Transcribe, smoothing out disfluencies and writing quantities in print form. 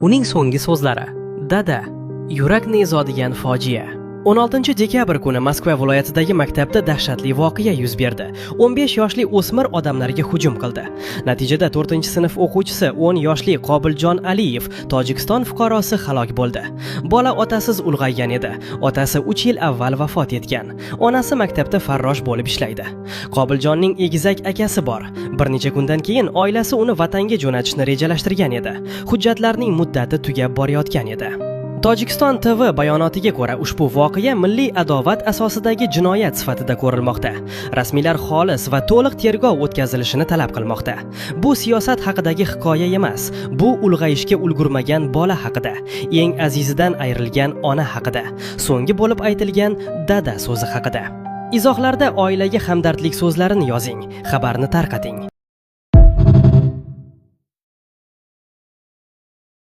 Uning so'nggi so'zlari: "Dada, yurakni ezadigan fojia." 16 dekabr kuni Moskva viloyatidagi maktabda dahshatli voqea yuz berdi. 15 yoshli o'smir odamlarga hujum qildi. Natijada 4-sinf o'quvchisi 10 yoshli Qobiljon Aliyev, Tojikiston fuqarosi halok bo'ldi. Bola otasiz ulg'aygan edi. Otasi 3 yil avval vafot etgan. Onasi maktabda farrosh bo'lib ishlaydi. Qobiljonning egizak akasi bor. Bir necha kundan keyin oilasi uni vatanga jo'natishni rejalashtirgan edi. Hujjatlarning muddati tugab borayotgan edi. Tojikiston TV bayonotiga ko'ra, ushbu voqea milliy adovat asosidagi jinoyat sifatida ko'rilmoqda. Rasmiylar xolis va to'liq tergov o'tkazilishini talab qilmoqda. Bu siyosat haqidagi hikoya emas, bu ulg'ayishga ulgurmagan bola haqida, eng azizidan ayrilgan ona haqida, so'nggi bo'lib aytilgan dada so'zi haqida. Izohlarda oilaga hamdardlik so'zlarini yozing, xabarni tarqating.